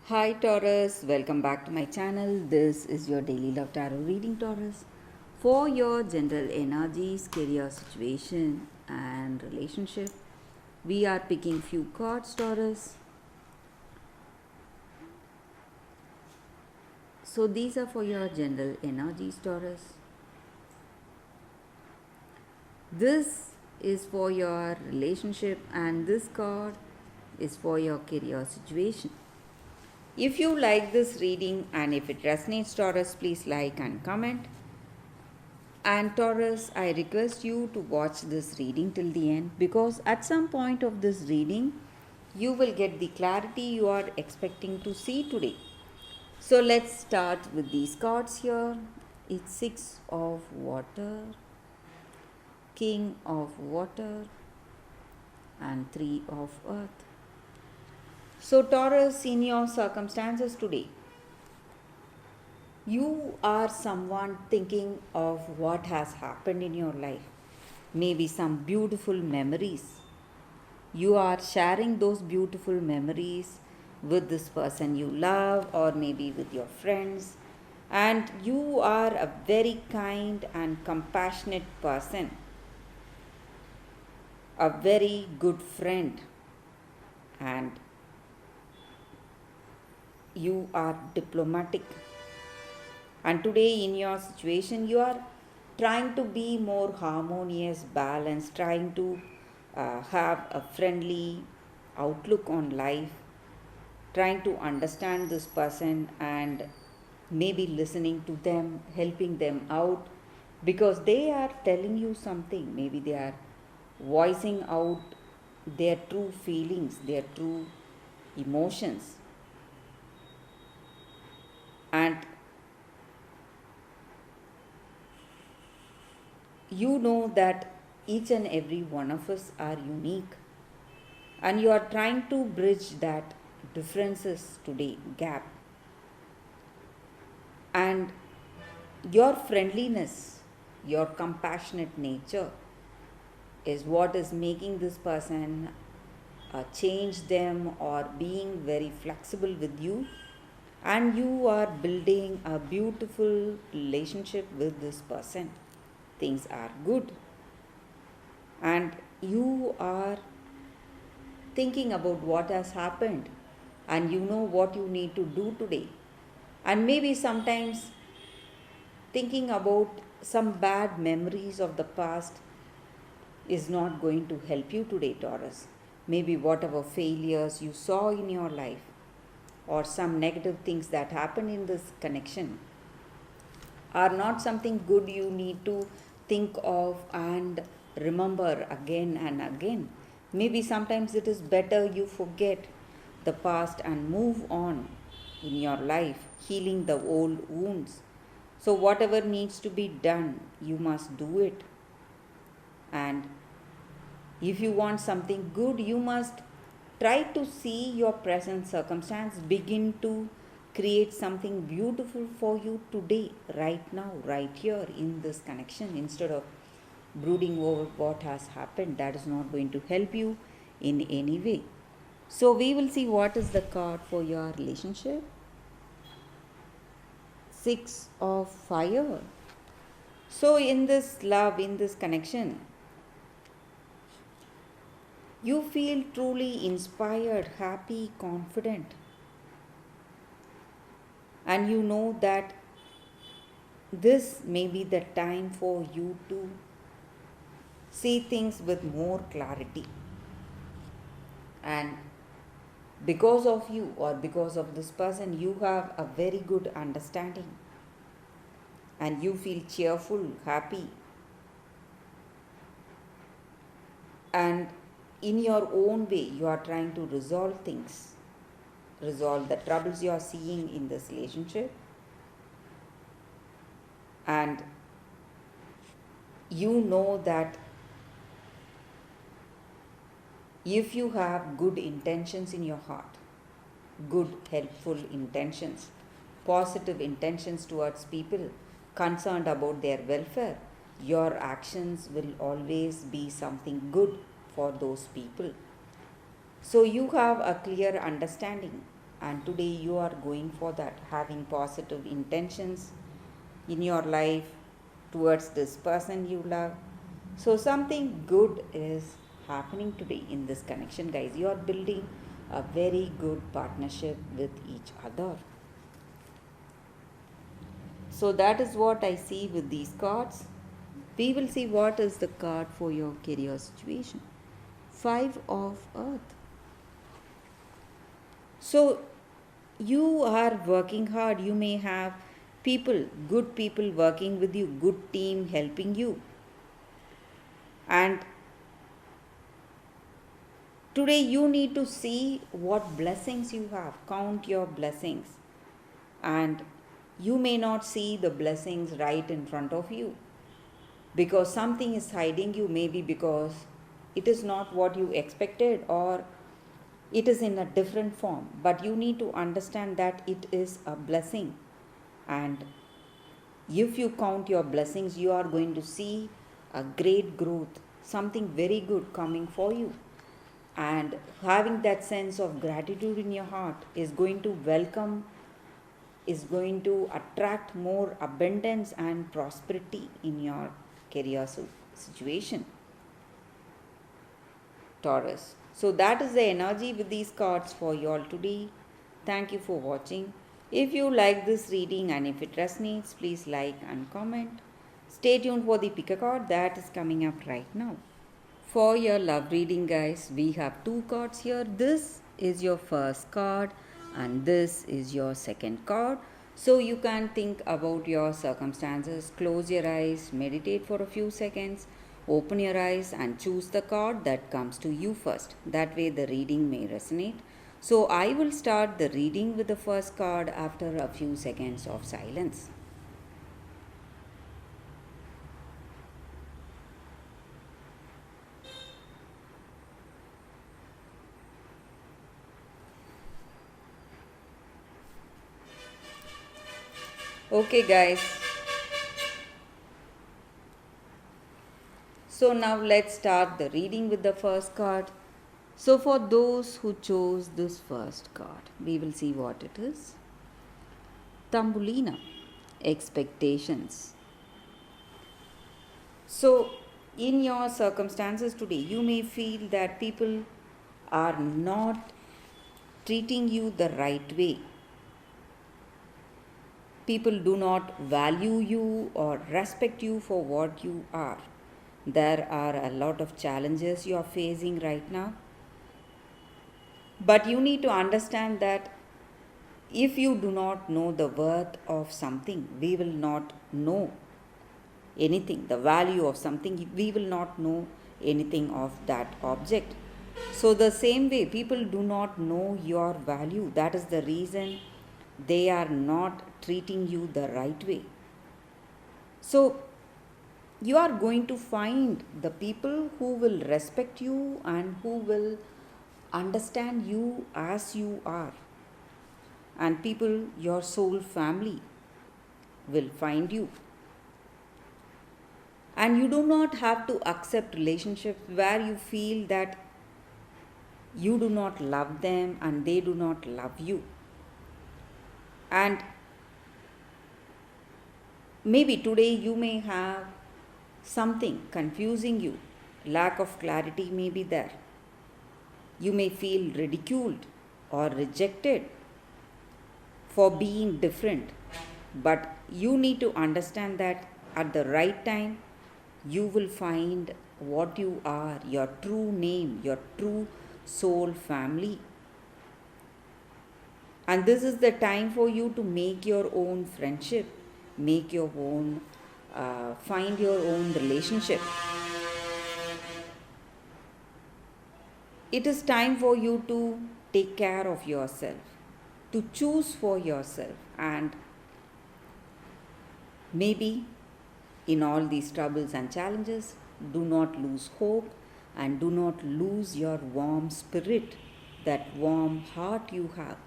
Hi Taurus, welcome back to my channel. This is your daily love tarot reading, Taurus. For your general energies, career situation, and relationship, we are picking few cards, Taurus. So these are for your general energies, Taurus. This is for your relationship, and this card is for your career situation. If you like this reading and if it resonates, Taurus, please like and comment. And Taurus, I request you to watch this reading till the end because at some point of this reading, you will get the clarity you are expecting to see today. So let's start with these cards here. It's Six of Water, King of Water, and Three of Earth. So, Taurus, in your circumstances today, you are someone thinking of what has happened in your life, maybe some beautiful memories. You are sharing those beautiful memories with this person you love, or maybe with your friends, and you are a very kind and compassionate person, a very good friend, and you are diplomatic. And today, in your situation, you are trying to be more harmonious, balanced, trying to have a friendly outlook on life, trying to understand this person and maybe listening to them, helping them out because they are telling you something. Maybe they are voicing out their true feelings, their true emotions. And you know that each and every one of us are unique, and you are trying to bridge that differences today gap, and your friendliness, your compassionate nature is what is making this person change them or being very flexible with you, and you are building a beautiful relationship with this person. Things are good, and you are thinking about what has happened, and you know what you need to do today. And maybe sometimes thinking about some bad memories of the past is not going to help you today, Taurus. Maybe whatever failures you saw in your life or some negative things that happen in this connection are not something good you need to think of and remember again and again. Maybe sometimes it is better you forget the past and move on in your life, healing the old wounds. So, whatever needs to be done, you must do it. And if you want something good, you must try to see your present circumstance begin to create something beautiful for you today, right now, right here in this connection, instead of brooding over what has happened. That is not going to help you in any way. So, we will see what is the card for your relationship. Six of Fire. So, in this love, in this connection, you feel truly inspired, happy, confident, and you know that this may be the time for you to see things with more clarity. And because of you or because of this person, you have a very good understanding, and you feel cheerful, happy, and in your own way, you are trying to resolve things, resolve the troubles you are seeing in this relationship. And you know that if you have good intentions in your heart, good, helpful intentions, positive intentions towards people concerned about their welfare, your actions will always be something good for those people. So you have a clear understanding and today you are going for that, having positive intentions in your life towards this person you love. So something good is happening today in this connection, guys. You are building a very good partnership with each other. So that is what I see with these cards. We will see what is the card for your career situation. 5 of Earth. So you are working hard. You may have people, good people working with you, good team helping you. And today you need to see what blessings you have. Count your blessings. And you may not see the blessings right in front of you because something is hiding you, maybe because it is not what you expected or it is in a different form. But you need to understand that it is a blessing. And if you count your blessings, you are going to see a great growth, something very good coming for you. And having that sense of gratitude in your heart is going to welcome, is going to attract more abundance and prosperity in your career situation. Taurus. So that is the energy with these cards for you all today. Thank you for watching. If you like this reading and if it resonates, please like and comment. Stay tuned for the pick a card that is coming up right now. For your love reading, guys, we have 2 cards here. This is your first card and this is your second card. So you can think about your circumstances, close your eyes, meditate for a few seconds, open your eyes and choose the card that comes to you first. That way the reading may resonate. So I will start the reading with the first card after a few seconds of silence. Okay, guys. So now let's start the reading with the first card. So for those who chose this first card, we will see what it is. Tambulina, expectations. So in your circumstances today, you may feel that people are not treating you the right way. People do not value you or respect you for what you are. There are a lot of challenges you are facing right now. But you need to understand that if you do not know the worth of something, we will not know anything, the value of something, we will not know anything of that object. So, the same way, people do not know your value. That is the reason they are not treating you the right way. So, you are going to find the people who will respect you and who will understand you as you are. And people, your soul family, will find you. And you do not have to accept relationships where you feel that you do not love them and they do not love you. And maybe today you may have something confusing you, lack of clarity may be there. You may feel ridiculed or rejected for being different, but you need to understand that at the right time you will find what you are, your true name, your true soul family. And this is the time for you to make your own friendship, make your own, find your own relationship. It is time for you to take care of yourself, to choose for yourself, and maybe in all these troubles and challenges, do not lose hope and do not lose your warm spirit, that warm heart you have,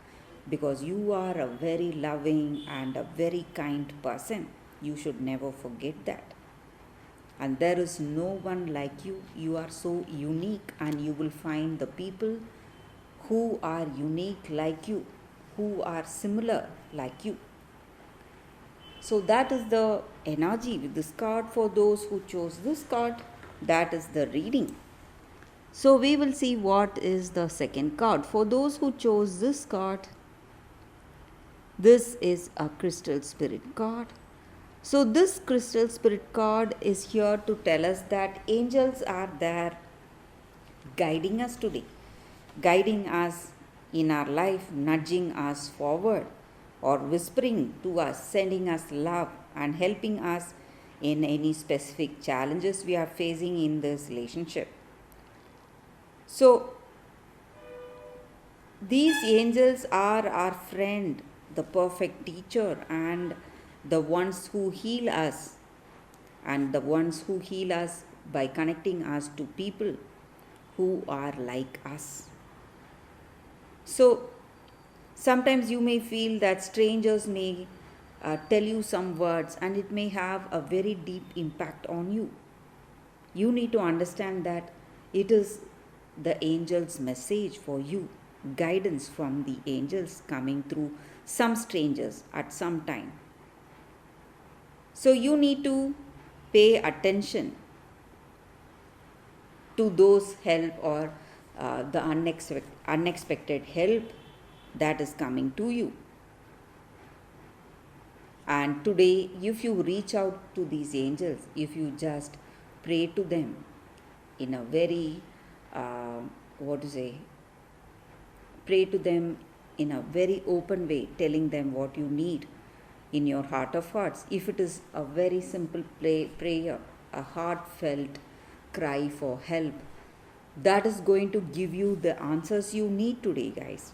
because you are a very loving and a very kind person. You should never forget that. And there is no one like you. You are so unique, and you will find the people who are unique like you. who are similar like you. So that is the energy with this card for those who chose this card. That is the reading. So we will see what is the second card. For those who chose this card, this is a crystal spirit card. So this crystal spirit card is here to tell us that angels are there guiding us today, guiding us in our life, nudging us forward, or whispering to us, sending us love and helping us in any specific challenges we are facing in this relationship. So these angels are our friend, the perfect teacher, and the ones who heal us, and the ones who heal us by connecting us to people who are like us. So sometimes you may feel that strangers may tell you some words and it may have a very deep impact on you. You need to understand that it is the angel's message for you, guidance from the angels coming through some strangers at some time. So you need to pay attention to those help or the unexpected help that is coming to you. And today, if you reach out to these angels, if you just pray to them in a very, pray to them in a very open way, telling them what you need in your heart of hearts. If it is a very simple prayer, a heartfelt cry for help, that is going to give you the answers you need today, guys.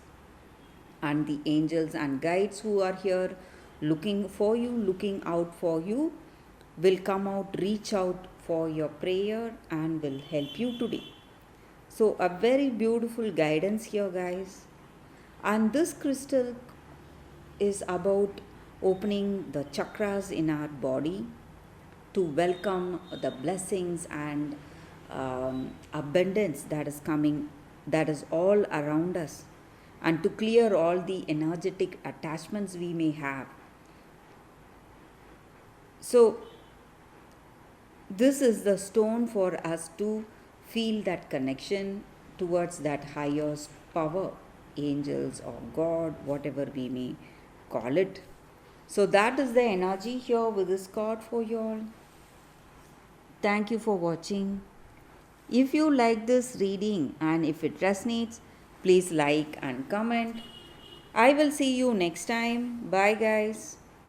And the angels and guides who are here looking for you, looking out for you, will come out, reach out for your prayer and will help you today. So a very beautiful guidance here, guys. And this crystal is about opening the chakras in our body to welcome the blessings and abundance that is coming, that is all around us, and to clear all the energetic attachments we may have. So this is the stone for us to feel that connection towards that higher power, angels or God, whatever we may call it. So that is the energy here with this card for you all. Thank you for watching. If you like this reading and if it resonates, please like and comment. I will see you next time. Bye, guys.